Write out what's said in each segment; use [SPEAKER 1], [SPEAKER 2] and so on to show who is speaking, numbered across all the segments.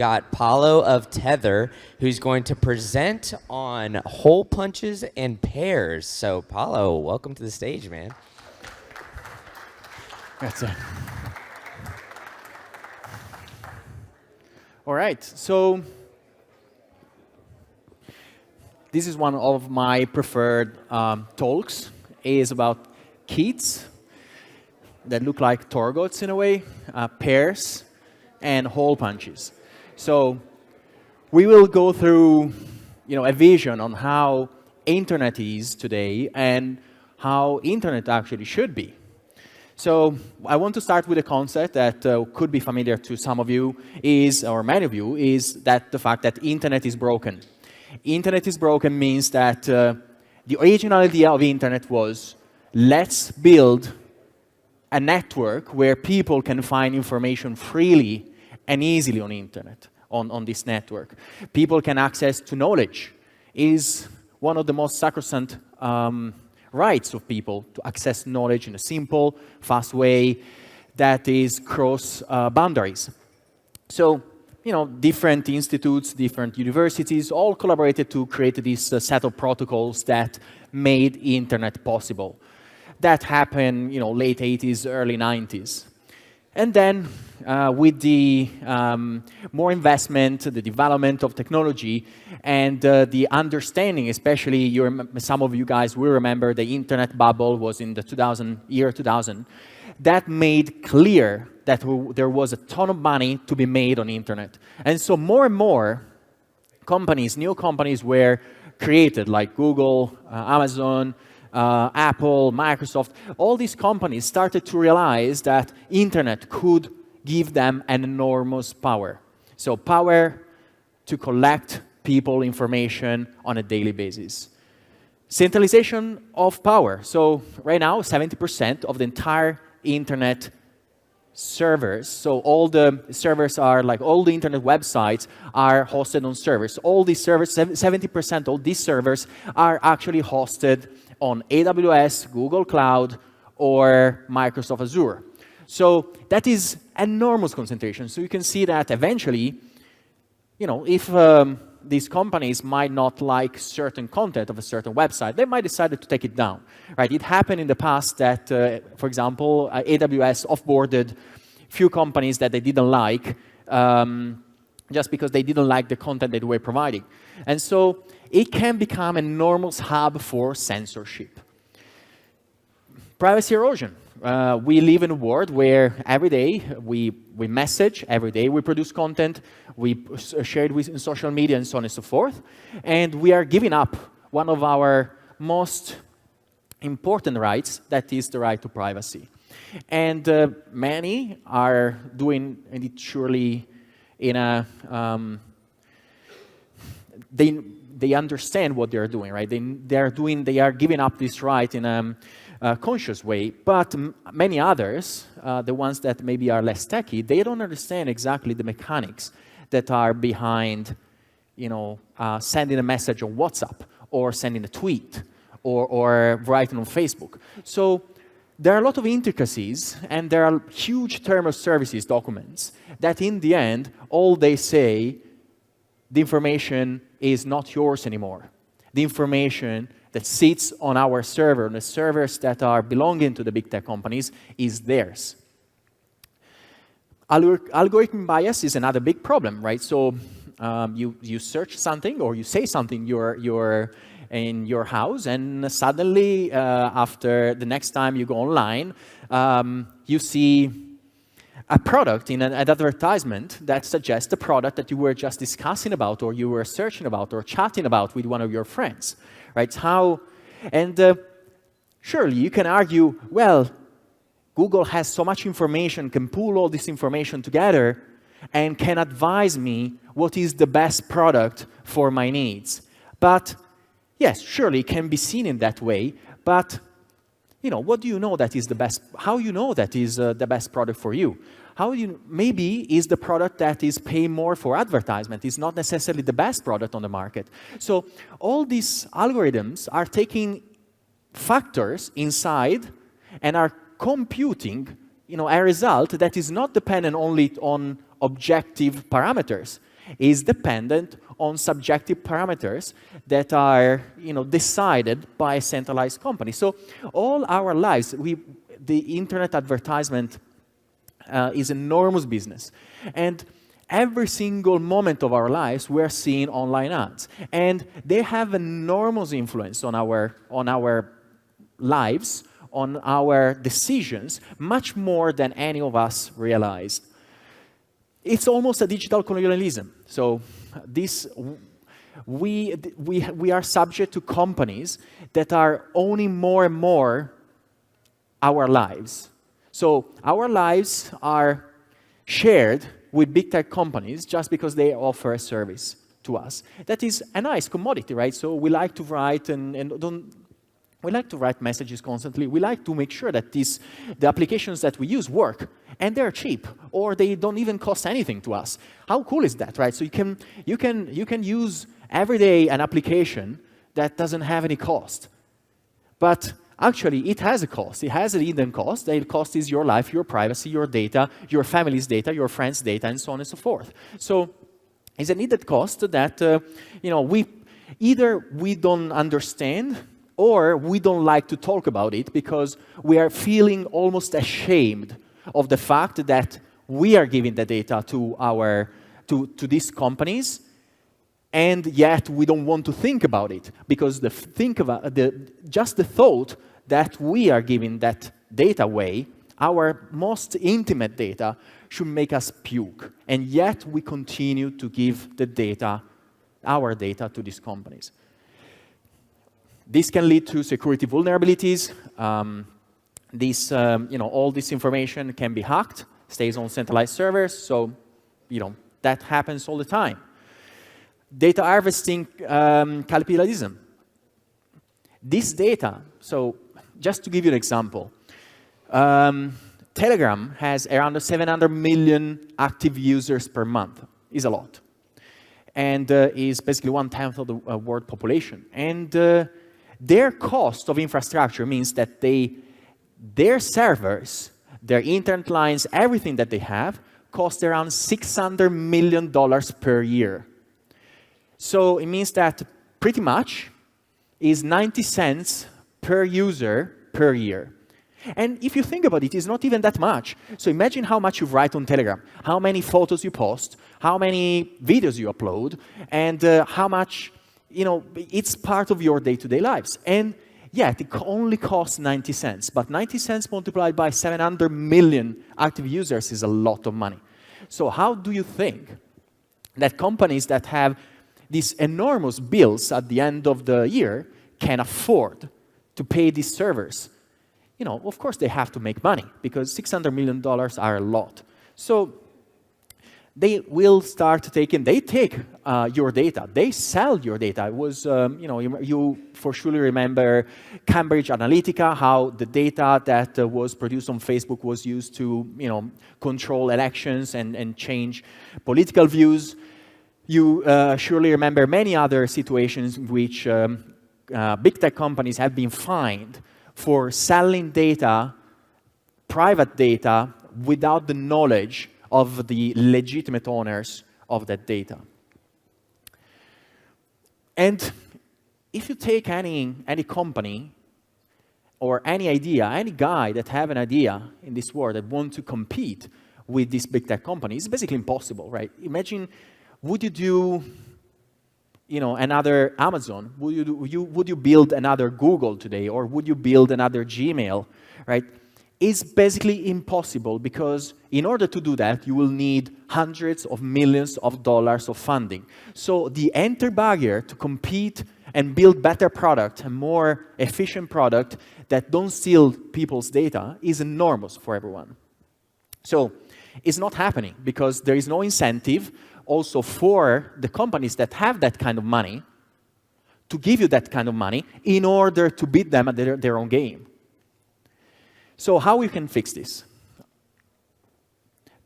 [SPEAKER 1] got Paolo of Tether, who's going to present on Holepunches and Pears. So, Paolo, welcome to the stage, man.
[SPEAKER 2] That's it. All right, so this is one of my preferred talks. It is about Keets that look like Torgots in a way, Pears, and Holepunches. So we will go through, a vision on how internet is today and how internet actually should be. So I want to start with a concept that could be familiar to some of you, or many of you, is that the fact that internet is broken. Internet is broken means that the original idea of internet was, let's build a network where people can find information freely and easily on internet, on this network. People can access to knowledge. It is one of the most sacrosanct rights of people to access knowledge in a simple, fast way that is cross boundaries. So, different institutes, different universities, all collaborated to create this set of protocols that made internet possible. That happened, late 80s, early 90s. And then, with the more investment, the development of technology, and the understanding, especially some of you guys will remember the internet bubble was in the year 2000, that made clear that there was a ton of money to be made on internet. And so more and more companies, new companies were created, like Google, Amazon, Apple, Microsoft. All these companies started to realize that internet could give them an enormous power. So power to collect people information on a daily basis. Centralization of power. So right now, 70% of the entire internet servers, so all the servers are like all the internet websites are hosted on servers. All these servers, 70% of these servers are actually hosted on AWS, Google Cloud, or Microsoft Azure. So that is enormous concentration. So you can see that eventually, if these companies might not like certain content of a certain website, they might decide to take it down. Right? It happened in the past that, for example, AWS offboarded few companies that they didn't like just because they didn't like the content they were providing. And so it can become an enormous hub for censorship. Privacy erosion. We live in a world where every day we message, every day we produce content, we share it in social media and so on and so forth, and we are giving up one of our most important rights, that is the right to privacy. And many are doing it surely in a they understand what they are doing, right? They are giving up this right in a conscious way, but many others, the ones that maybe are less techy, they don't understand exactly the mechanics that are behind, sending a message on WhatsApp or sending a tweet or writing on Facebook. So there are a lot of intricacies, and there are huge term of services documents that in the end, all they say, the information is not yours anymore. The information that sits on our server, on the servers that are belonging to the big tech companies, is theirs. Algorithm bias is another big problem, right? So you search something or you say something you're in your house, and suddenly, after the next time you go online, you see a product in an advertisement that suggests the product that you were just discussing about, or you were searching about, or chatting about with one of your friends, right? Surely you can argue, well, Google has so much information, can pull all this information together, and can advise me what is the best product for my needs. But yes, surely it can be seen in that way, but what do you know that is the best? How you know that is the best product for you? Maybe is the product that is paying more for advertisement is not necessarily the best product on the market. So all these algorithms are taking factors inside and are computing, a result that is not dependent only on objective parameters. It's dependent on subjective parameters that are decided by a centralized company. So all our lives, the internet advertisement is enormous business. And every single moment of our lives, we're seeing online ads. And they have enormous influence on our lives, on our decisions, much more than any of us realized. It's almost a digital colonialism. So we are subject to companies that are owning more and more our lives. So our lives are shared with big tech companies just because they offer a service to us. That is a nice commodity, right? So we like to write we like to write messages constantly. We like to make sure that the applications that we use work, and they're cheap, or they don't even cost anything to us. How cool is that, right? So you can use every day an application that doesn't have any cost. But actually, it has a cost. It has a hidden cost. The cost is your life, your privacy, your data, your family's data, your friends' data, and so on and so forth. So it's a needed cost that we don't understand, or we don't like to talk about it because we are feeling almost ashamed of the fact that we are giving the data to these companies, and yet we don't want to think about it because just the thought that we are giving that data away, our most intimate data, should make us puke. And yet we continue to give our data to these companies. This can lead to security vulnerabilities. All this information can be hacked, stays on centralized servers, so that happens all the time. Data harvesting capitalism. This data, so just to give you an example, Telegram has around 700 million active users per month. Is a lot. And is basically 1/10 of the world population. And their cost of infrastructure means that their servers, their internet lines, everything that they have, cost around $600 million per year. So it means that pretty much is 90 cents per user per year. And if you think about it, it's not even that much. So imagine how much you write on Telegram, how many photos you post, how many videos you upload, and how much, it's part of your day-to-day lives. And yet, it only costs 90 cents. But 90 cents multiplied by 700 million active users is a lot of money. So how do you think that companies that have these enormous bills at the end of the year can afford to pay these servers? Of course they have to make money because $600 million are a lot. So they will start taking, they take your data, they sell your data. It was, you for sure remember Cambridge Analytica, how the data that was produced on Facebook was used to, control elections and change political views. You surely remember many other situations in which big tech companies have been fined for selling data, private data, without the knowledge of the legitimate owners of that data. And if you take any company or any idea, any guy that have an idea in this world that want to compete with these big tech companies, it's basically impossible, right? Imagine, would you do another Amazon? Would you build another Google today, or would you build another Gmail, right? It's basically impossible because in order to do that, you will need hundreds of millions of dollars of funding. So the entry barrier to compete and build better product, a more efficient product that don't steal people's data is enormous for everyone. So it's not happening because there is no incentive also for the companies that have that kind of money to give you that kind of money in order to beat them at their own game. So how we can fix this?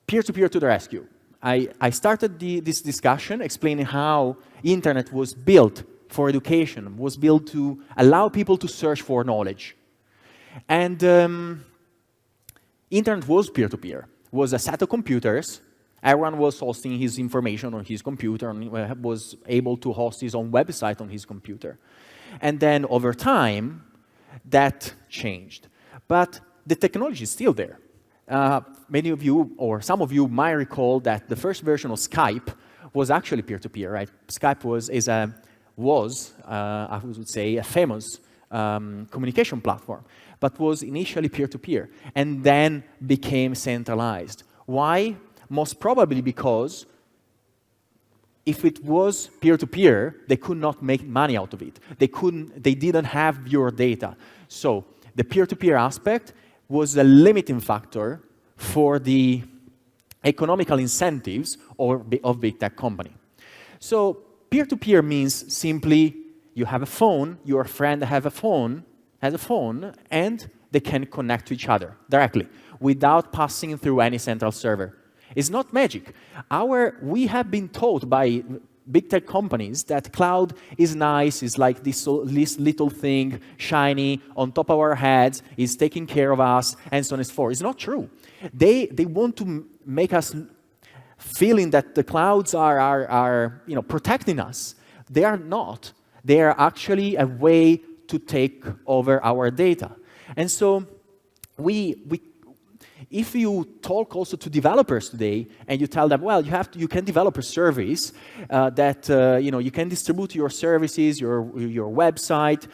[SPEAKER 2] Peer-to-peer to the rescue. I started this discussion explaining how internet was built for education, was built to allow people to search for knowledge. And internet was peer-to-peer. Was a set of computers, Everyone was hosting his information on his computer and was able to host his own website on his computer. And then over time, that changed. But the technology is still there. Many of you, or some of you, might recall that the first version of Skype was actually peer-to-peer, right? Skype was, I would say, a famous communication platform, but was initially peer-to-peer and then became centralized. Why? Most probably because if it was peer-to-peer, they could not make money out of it. They didn't have your data. So the peer-to-peer aspect was a limiting factor for the economical incentives of big tech company. So peer-to-peer means simply you have a phone, your friend has a phone, and they can connect to each other directly without passing through any central server. It's not magic. We have been taught by big tech companies that cloud is nice, is like this little thing, shiny, on top of our heads, is taking care of us, and so on and so forth. It's not true. They want to make us feeling that the clouds are protecting us. They are not. They are actually a way to take over our data. And so if you talk also to developers today and you tell them, well, you can develop a service that you can distribute your services, your website,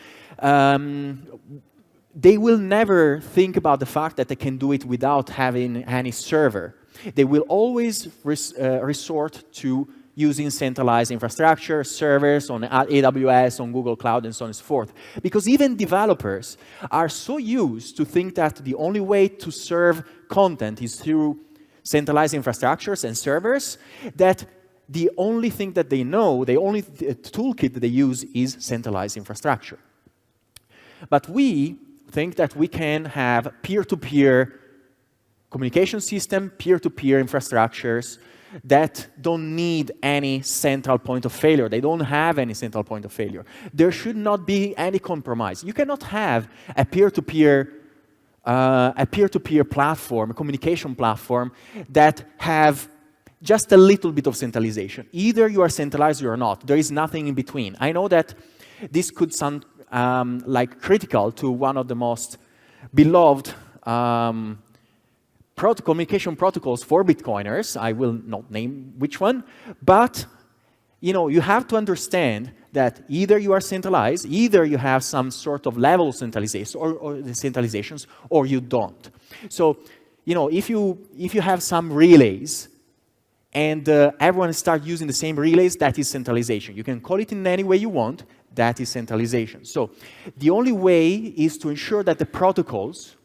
[SPEAKER 2] they will never think about the fact that they can do it without having any server. They will always resort to using centralized infrastructure, servers on AWS, on Google Cloud, and so on and so forth. Because even developers are so used to think that the only way to serve content is through centralized infrastructures and servers, that the only thing that they know, the only toolkit that they use is centralized infrastructure. But we think that we can have peer-to-peer communication system, peer-to-peer infrastructures that don't need any central point of failure. They don't have any central point of failure. There should not be any compromise. You cannot have a peer-to-peer platform, a communication platform that have just a little bit of centralization. Either you are centralized or you're not. There is nothing in between. I know that this could sound like critical to one of the most beloved communication protocols for Bitcoiners. I will not name which one, but you have to understand that either you are centralized, either you have some sort of level of centralization or centralizations, or you don't. So, if you have some relays and everyone starts using the same relays, that is centralization. You can call it in any way you want. That is centralization. So, the only way is to ensure that the protocols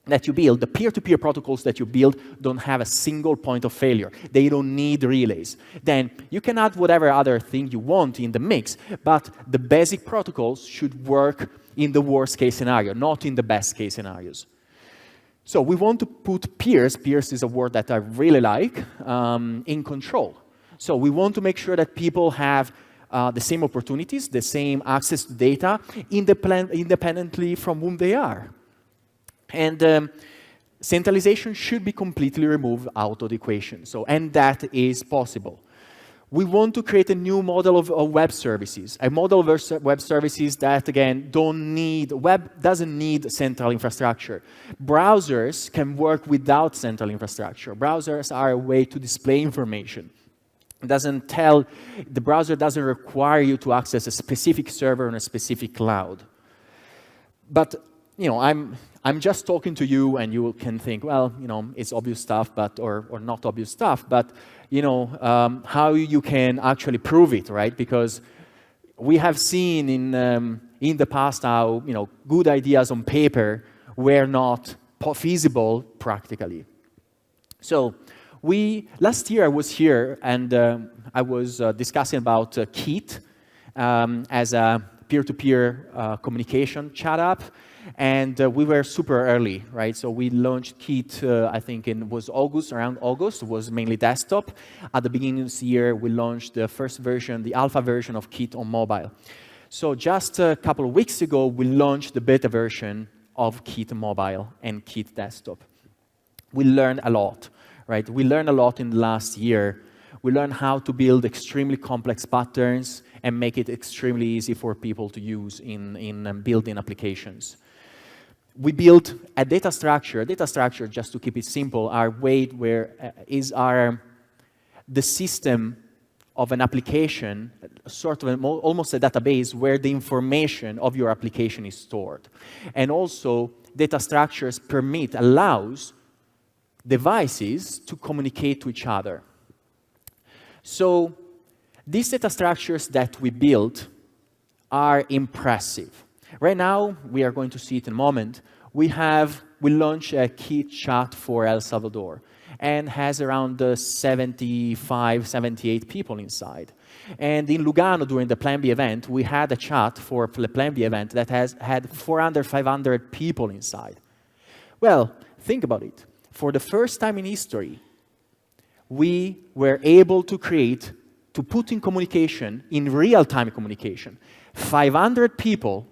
[SPEAKER 2] that you build, the peer-to-peer protocols that you build, don't have a single point of failure. They don't need relays. Then you can add whatever other thing you want in the mix, but the basic protocols should work in the worst-case scenario, not in the best-case scenarios. So we want to put Pears is a word that I really like, in control. So we want to make sure that people have the same opportunities, the same access to data, independently from whom they are. And centralization should be completely removed out of the equation. And that is possible. We want to create a new model of web services, a model of web services that, again, web doesn't need central infrastructure. Browsers can work without central infrastructure. Browsers are a way to display information. The browser doesn't require you to access a specific server on a specific cloud. But I'm just talking to you, and you can think, well, it's obvious stuff, or not obvious stuff, but how you can actually prove it, right? Because we have seen in the past how good ideas on paper were not feasible practically. So last year I was here, and I was discussing about Keets as a peer-to-peer communication chat app. And we were super early, right? So we launched Keets, I think around August. It was mainly desktop. At the beginning of this year, we launched the first version, the alpha version of Keets on mobile. So just a couple of weeks ago, we launched the beta version of Keets mobile and Keets desktop. We learned a lot, right? We learned a lot in the last year. We learned how to build extremely complex patterns and make it extremely easy for people to use in building applications. We built a data structure. A data structure, just to keep it simple, is the system of an application, sort of almost a database where the information of your application is stored. And also, data structures allows devices to communicate to each other. So these data structures that we built are impressive. Right now, we are going to see it in a moment. We launched a Keets chat for El Salvador and has around 75, 78 people inside. And in Lugano, during the Plan B event, we had a chat for the Plan B event that had 400, 500 people inside. Well, think about it. For the first time in history, we were able to put in communication, in real-time communication, 500 people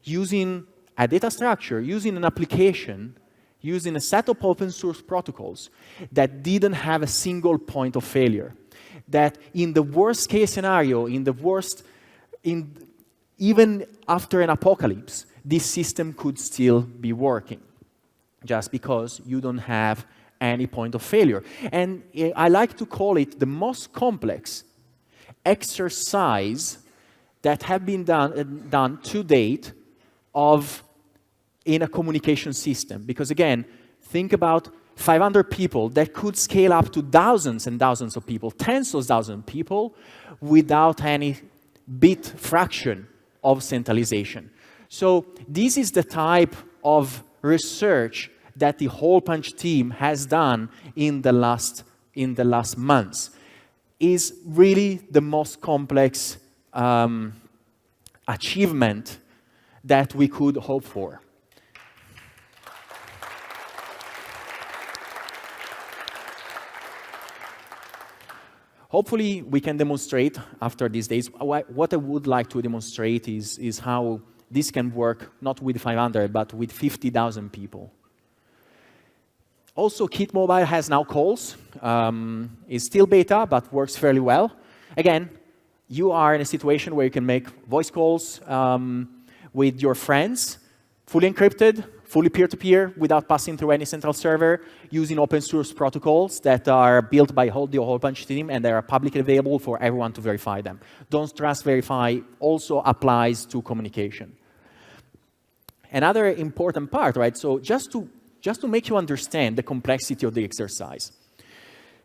[SPEAKER 2] using a data structure, using an application, using a set of open source protocols that didn't have a single point of failure. That in the worst case scenario, even after an apocalypse, this system could still be working, just because you don't have any point of failure. And I like to call it the most complex exercise that have been done to date in a communication system. Because again, think about 500 people that could scale up to thousands and thousands of people, tens of thousands of people, without any bit fraction of centralization. So this is the type of research that the Holepunch team has done in the last months. Is really the most complex achievement that we could hope for. Hopefully, we can demonstrate after these days. What I would like to demonstrate is how this can work, not with 500, but with 50,000 people. Also, Kit Mobile has now calls. It's still beta, but works fairly well. Again, you are in a situation where you can make voice calls with your friends, fully encrypted, fully peer-to-peer, without passing through any central server, using open source protocols that are built by the Holepunch team, and they are publicly available for everyone to verify them. Don't trust verify also applies to communication. Another important part, right? So just to make you understand the complexity of the exercise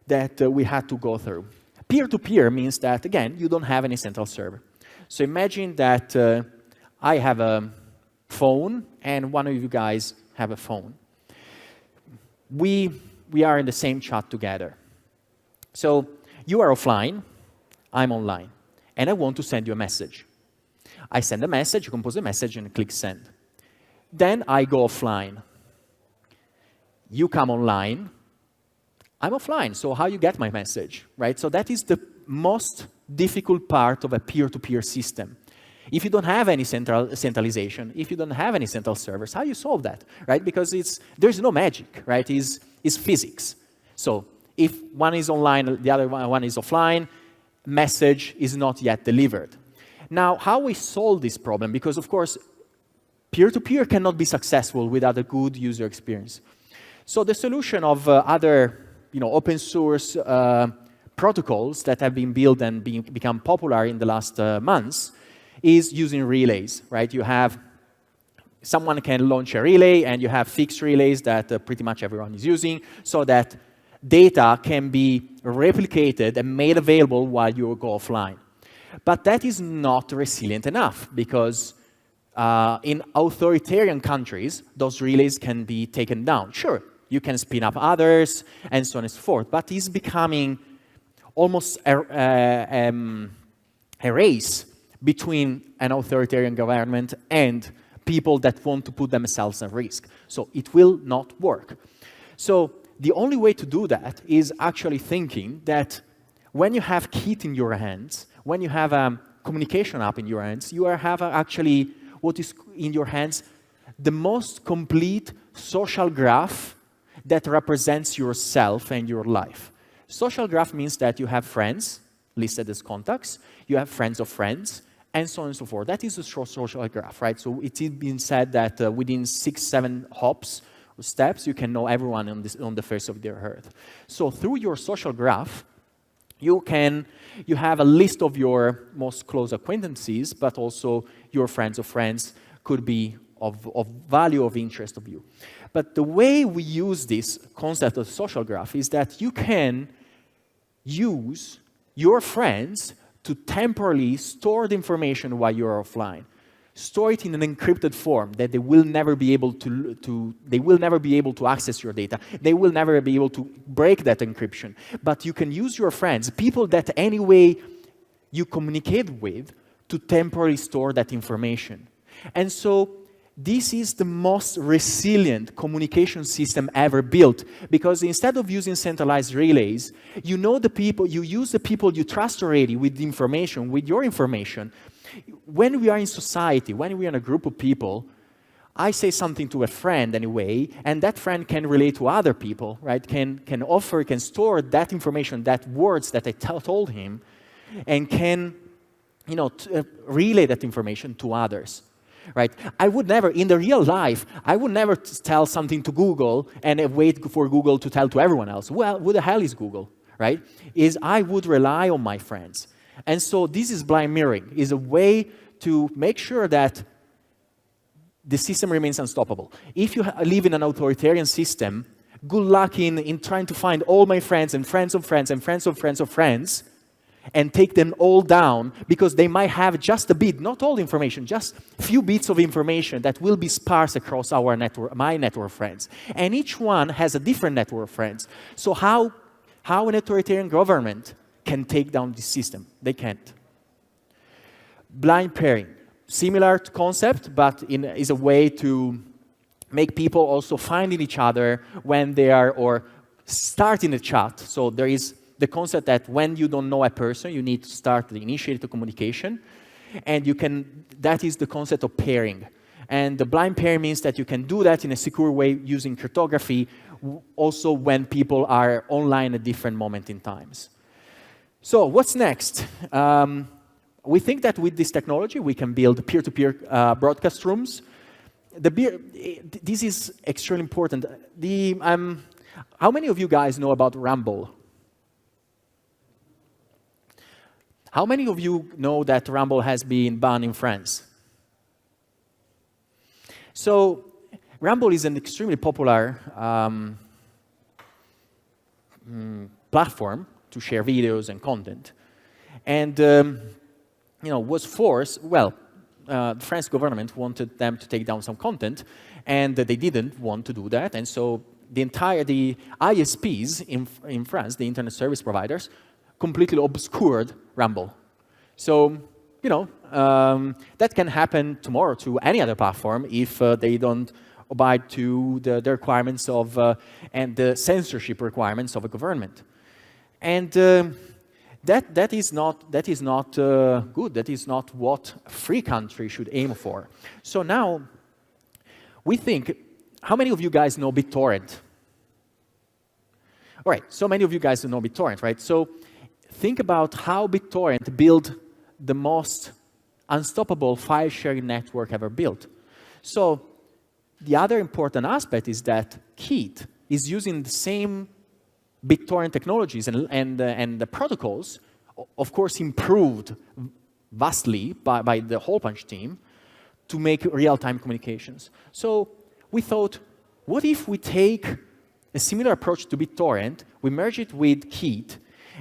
[SPEAKER 2] that we had to go through. Peer-to-peer means that, again, you don't have any central server. So imagine that I have a phone and one of you guys have a phone. We are in the same chat together. So you are offline, I'm online, and I want to send you a message. I send a message, you compose a message, and click send. Then I go offline. You come online, I'm offline, so how you get my message, right? So that is the most difficult part of a peer-to-peer system. If you don't have any centralization, if you don't have any central servers, how you solve that, right? Because there's no magic, right? It's physics. So if one is online, the other one is offline, message is not yet delivered. Now, how we solve this problem? Because, of course, peer-to-peer cannot be successful without a good user experience. So the solution of other open source protocols that have been built and become popular in the last months is using relays, right? Someone can launch a relay, and you have fixed relays that pretty much everyone is using, so that data can be replicated and made available while you go offline. But that is not resilient enough, because in authoritarian countries, those relays can be taken down. Sure, you can spin up others, and so on and so forth, but it's becoming almost a race between an authoritarian government and people that want to put themselves at risk. So it will not work. So the only way to do that is actually thinking that when you have Kit in your hands, when you have a communication app in your hands, you have actually what is in your hands the most complete social graph that represents yourself and your life. Social graph means that you have friends listed as contacts, you have friends of friends, and so on and so forth. That is a social graph, right? So it is being said that within 6-7 hops or steps, you can know everyone on the face of the earth. So through your social graph, you have a list of your most close acquaintances, but also your friends of friends could be of value, of interest of you. But the way we use this concept of social graph is that you can use your friends to temporarily store the information while you're offline. Store it in an encrypted form that they will never be able to access your data. They will never be able to break that encryption. But you can use your friends, people that anyway you communicate with, to temporarily store that information. And so this is the most resilient communication system ever built, because instead of using centralized relays, you use the people you trust already with the information, with your information. When we are in society, when we are in a group of people, I say something to a friend anyway, and that friend can relate to other people, right? Can store that information, that words that I told him, and can, relay that information to others. Right? I would never, in the real life, I would never tell something to Google and wait for Google to tell to everyone else. Well, who the hell is Google, right? I would rely on my friends. And so this is blind mirroring, is a way to make sure that the system remains unstoppable. If you live in an authoritarian system, good luck in trying to find all my friends and friends of friends and friends of friends of friends and take them all down, because they might have just a bit, not all information, just a few bits of information that will be sparse across our network, my network of friends. And each one has a different network of friends. So how an authoritarian government can take down this system? They can't. Blind pairing, similar concept, but is a way to make people also finding each other when they are, or starting a chat. So there is the concept that when you don't know a person, you need to initiate the communication. And that is the concept of pairing. And the blind pair means that you can do that in a secure way using cryptography, also when people are online at different moments in times. So what's next? We think that with this technology, we can build peer-to-peer broadcast rooms. This is extremely important. How many of you guys know about Rumble? How many of you know that Rumble has been banned in France? So Rumble is an extremely popular platform to share videos and content. And was forced, the French government wanted them to take down some content, and they didn't want to do that. And so the ISPs in France, the internet service providers, completely obscured Rumble. So, that can happen tomorrow to any other platform if they don't abide to the requirements of and the censorship requirements of a government. And that is not good. That is not what a free country should aim for. So now, we think, how many of you guys know BitTorrent? All right, so many of you guys know BitTorrent, right? So think about how BitTorrent built the most unstoppable file-sharing network ever built. So the other important aspect is that Keets is using the same BitTorrent technologies and the protocols, of course, improved vastly by the Holepunches team to make real-time communications. So we thought, what if we take a similar approach to BitTorrent, we merge it with Keets,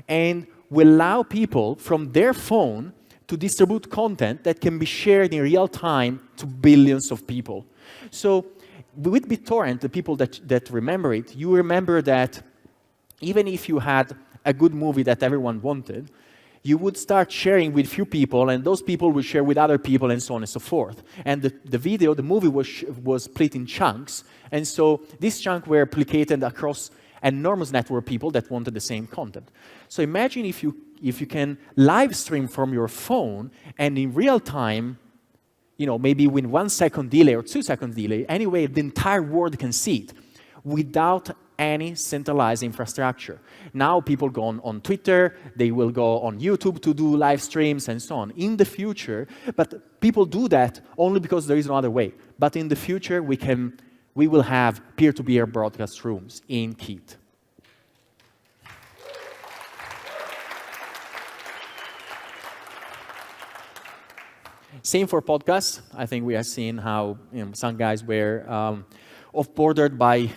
[SPEAKER 2] and we allow people from their phone to distribute content that can be shared in real time to billions of people. So with BitTorrent, the people that remember it, you remember that even if you had a good movie that everyone wanted, you would start sharing with few people, and those people would share with other people, and so on and so forth. And the movie was split in chunks, and so these chunks were replicated across an enormous network of people that wanted the same content. So imagine if you can live stream from your phone, and in real time, maybe with 1 second delay or 2 second delay, anyway, the entire world can see it without any centralized infrastructure. Now people go on Twitter, they will go on YouTube to do live streams and so on. In the future, but people do that only because there is no other way. But in the future, we will have peer-to-peer broadcast rooms in Keet. Same for podcasts. I think we are seeing how some guys were off-bordered by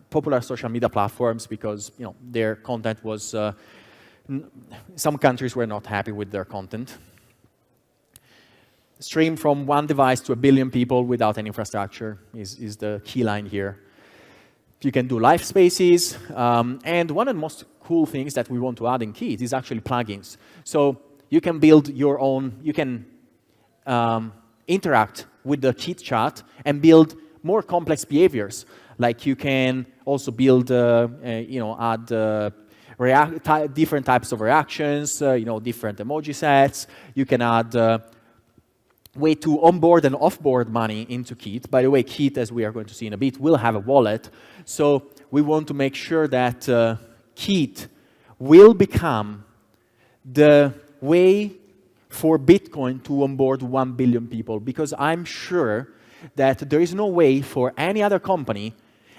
[SPEAKER 2] popular social media platforms because their content was. Some countries were not happy with their content. Stream from one device to 1 billion people without any infrastructure is the key line here. You can do live spaces, and one of the most cool things that we want to add in Keet is actually plugins. So you can build your own. You can interact with the Keet chat and build more complex behaviors. Like you can also build, add different types of reactions, different emoji sets. You can add way to onboard and offboard money into Keet. By the way, Keet, as we are going to see in a bit, will have a wallet. So we want to make sure that Keet will become the way for Bitcoin to onboard 1 billion people, because I'm sure that there is no way for any other company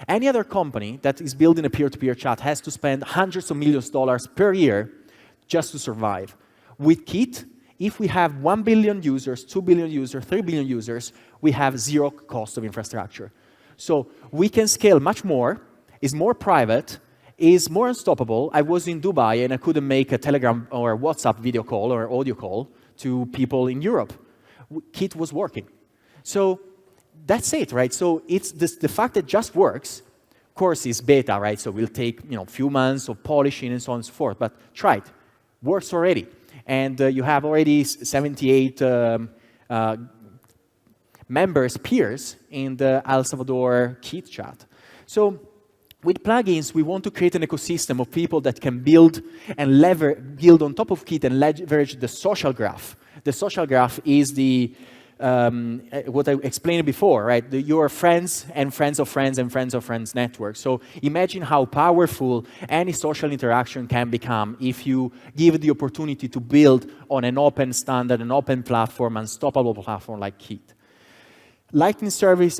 [SPEAKER 2] that is building a peer-to-peer chat has to spend hundreds of millions of dollars per year just to survive. With Keet, if we have 1 billion users, 2 billion users, 3 billion users, we have zero cost of infrastructure. So we can scale much more, is more private, is more unstoppable. I was in Dubai and I couldn't make a Telegram or a WhatsApp video call or audio call to people in Europe. Keet was working. So that's it, right? So it's the fact that it just works. Of course, it's beta, right? So we'll take a few months of polishing and so on and so forth. But try it. Works already. And you have already 78 members, peers, in the El Salvador Keet chat. So with plugins, we want to create an ecosystem of people that can build and build on top of Keet and leverage the social graph. The social graph is what I explained before, right? Your friends and friends of friends and friends of friends network. So imagine how powerful any social interaction can become if you give the opportunity to build on an open standard, an open platform, unstoppable platform like Keet. Lightning service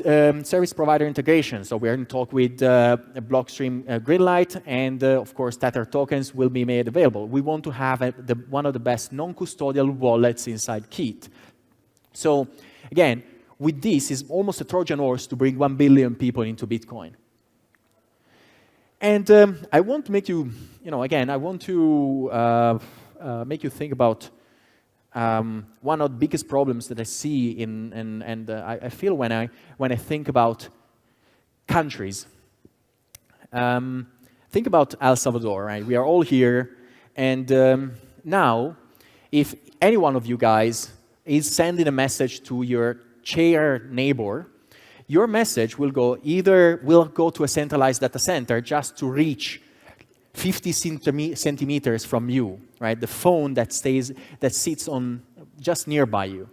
[SPEAKER 2] provider integration. So we're in talk with Blockstream Greenlight, and of course, Tether tokens will be made available. We want to have one of the best non-custodial wallets inside Keet. So again, with this, is almost a Trojan horse to bring 1 billion people into Bitcoin. And I want to make you, I want to make you think about one of the biggest problems that I see I feel when I think about countries. Think about El Salvador, right? We are all here, and now, if any one of you guys is sending a message to your chair neighbor, your message will go to a centralized data center just to reach 50 centimeters from you, right? The phone that sits on just nearby you,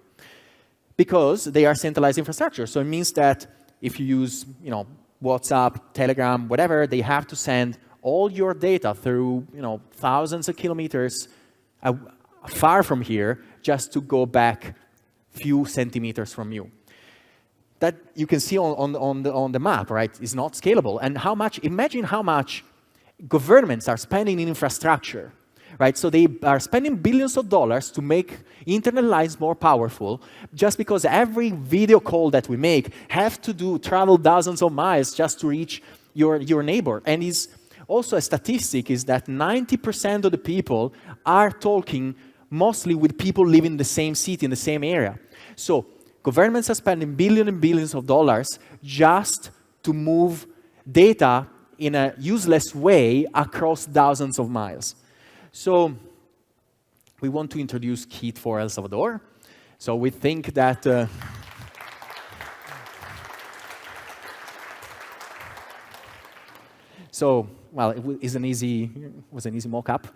[SPEAKER 2] because they are centralized infrastructure. So it means that if you use, WhatsApp, Telegram, whatever, they have to send all your data through, thousands of kilometers far from here just to go back few centimeters from you. That you can see on the map, right? Is not scalable. And imagine how much governments are spending in infrastructure, right? So they are spending billions of dollars to make internet lines more powerful, just because every video call that we make have to travel thousands of miles just to reach your neighbor. And is also a statistic is that 90% of the people are talking mostly with people living in the same city, in the same area. So governments are spending billions and billions of dollars just to move data in a useless way across thousands of miles. So we want to introduce Keet for El Salvador. So we think that it was an easy mock-up.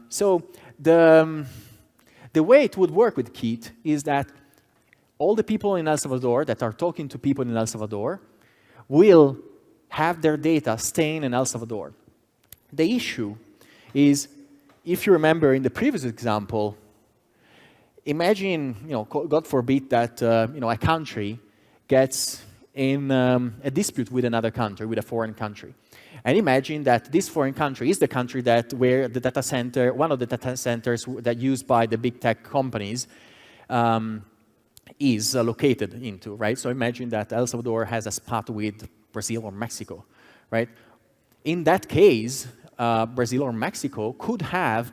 [SPEAKER 2] So the way it would work with Keet is that all the people in El Salvador that are talking to people in El Salvador will have their data staying in El Salvador. The issue is, if you remember in the previous example, imagine, God forbid that a country gets in a dispute with another country, with a foreign country. And imagine that this foreign country is the country where the data center, one of the data centers that used by the big tech companies, is located into, right? So imagine that El Salvador has a spot with Brazil or Mexico, right? In that case, Brazil or Mexico could have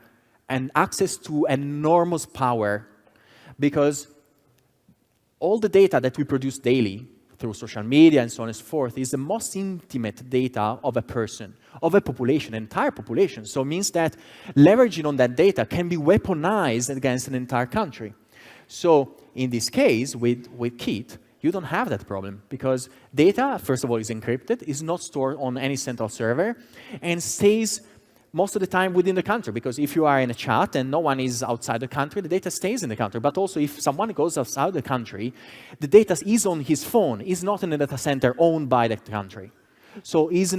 [SPEAKER 2] an access to enormous power, because all the data that we produce daily through social media and so on and so forth is the most intimate data of a person, of a population, an entire population. So it means that leveraging on that data can be weaponized against an entire country. So in this case, with Keet, you don't have that problem, because data, first of all, is encrypted, is not stored on any central server, and stays most of the time within the country, because if you are in a chat and no one is outside the country, the data stays in the country. But also, if someone goes outside the country, the data is on his phone, is not in a data center owned by the country. So is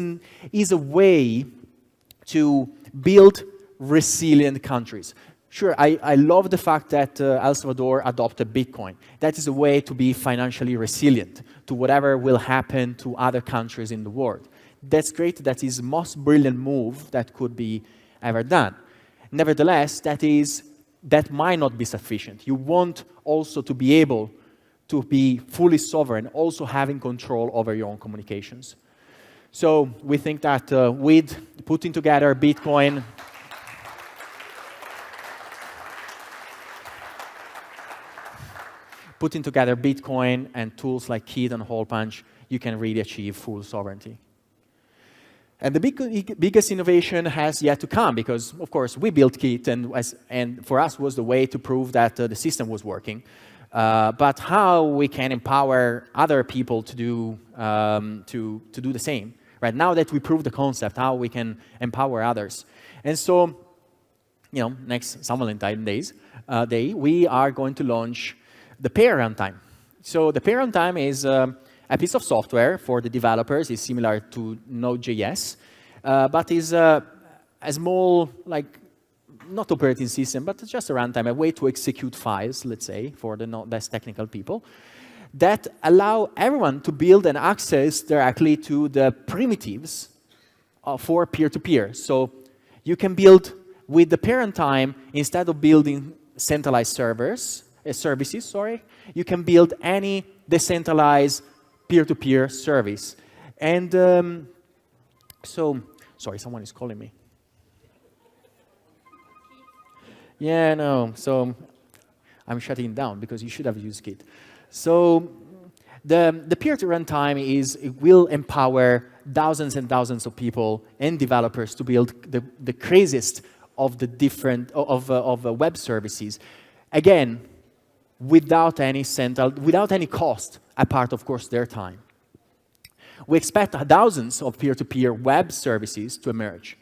[SPEAKER 2] a way to build resilient countries. Sure, I love the fact that El Salvador adopted Bitcoin. That is a way to be financially resilient to whatever will happen to other countries in the world. That's great. That is the most brilliant move that could be ever done. Nevertheless, that might not be sufficient. You want also to be able to be fully sovereign, also having control over your own communications. So we think that with putting together Bitcoin, and tools like Keet and Holepunch, you can really achieve full sovereignty. And the biggest innovation has yet to come, because, of course, we built Keet, and for us was the way to prove that the system was working. But how we can empower other people to do the same, right? Now that we proved the concept, how we can empower others. And so, next San Valentine Day, we are going to launch the Pair runtime. So the Pair runtime is a piece of software for the developers. Is similar to Node.js, but is a small, not operating system, but just a runtime, a way to execute files, let's say, for the not less technical people, that allow everyone to build and access directly to the primitives for peer-to-peer. So you can build with the Pair runtime, instead of building centralized services, you can build any decentralized peer-to-peer service. And sorry, someone is calling me. Yeah, no, so I'm shutting down because you should have used Keet. So the peer-to-peer runtime will empower thousands and thousands of people and developers to build the craziest of the different web services. Again, without any cost, apart, of course, their time. We expect thousands of peer-to-peer web services to emerge,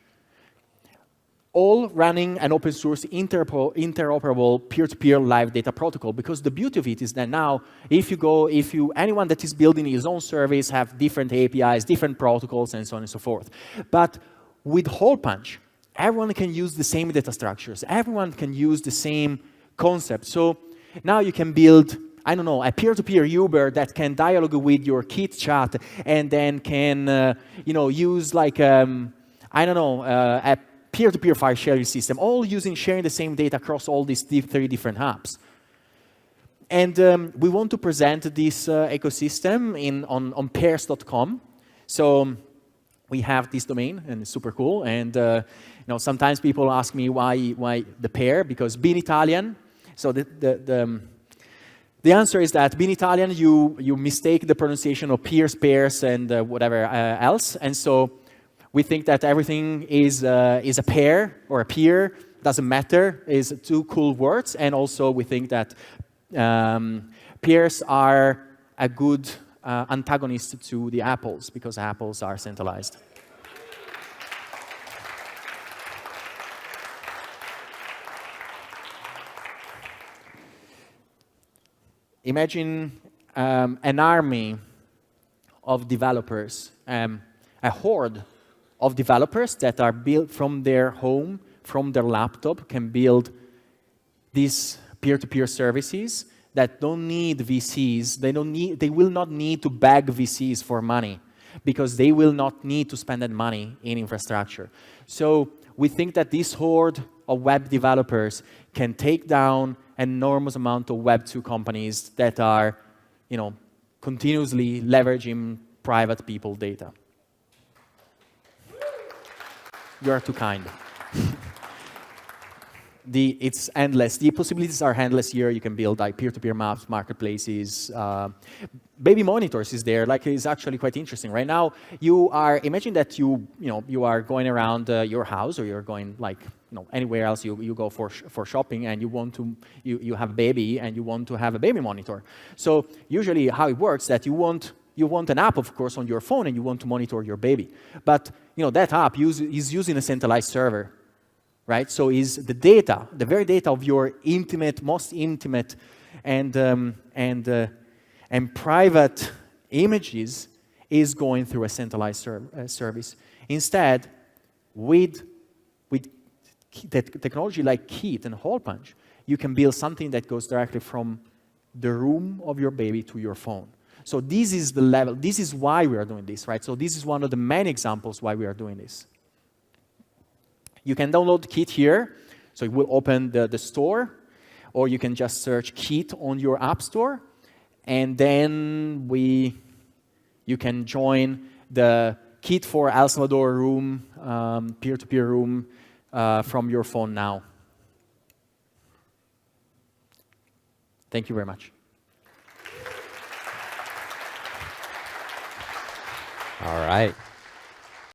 [SPEAKER 2] all running an open source interoperable peer-to-peer live data protocol, because the beauty of it is that now, anyone that is building his own service have different APIs, different protocols, and so on and so forth. But with Holepunch, everyone can use the same data structures. Everyone can use the same concept. So now you can build, I don't know, a peer-to-peer Uber that can dialogue with your Keets chat, and then can, use a peer-to-peer file sharing system, all sharing the same data across all these 3 different apps. And we want to present this ecosystem on Pears.com. So we have this domain, and it's super cool. And sometimes people ask me why the Pair, because being Italian. So the answer is that being Italian, you mistake the pronunciation of Pears, Pears, and whatever else. And so we think that everything is a pair or a peer, doesn't matter, is 2 cool words. And also we think that peers are a good antagonist to the apples, because apples are centralized. Imagine an army of developers a horde of developers that are built from their home, from their laptop, can build these peer-to-peer services that don't need VCs. They will not need to beg VCs for money because they will not need to spend that money in infrastructure. So we think that this horde of web developers can take down an enormous amount of Web2 companies that are, continuously leveraging private people data. You are too kind. It's endless. The possibilities are endless here. You can build like peer-to-peer maps, marketplaces. Baby monitors is there. Like, it's actually quite interesting. Right now, imagine that you are going around your house, or you're going like anywhere else. You go for shopping, and you have a baby, and you want to have a baby monitor. So usually, how it works that you want an app, of course, on your phone, and you want to monitor your baby. But that app is using a centralized server. Right, so is the data, the very data of your most intimate, and private images is going through a centralized service. Instead, with technology like Keets and Holepunch, you can build something that goes directly from the room of your baby to your phone. So this is the level. This is why we are doing this, right? So this is one of the many examples why we are doing this. You can download Keets here, so it will open the store, or you can just search Keets on your app store, and then you can join the Keets for El Salvador room, peer-to-peer room, from your phone now. Thank you very much.
[SPEAKER 1] All right.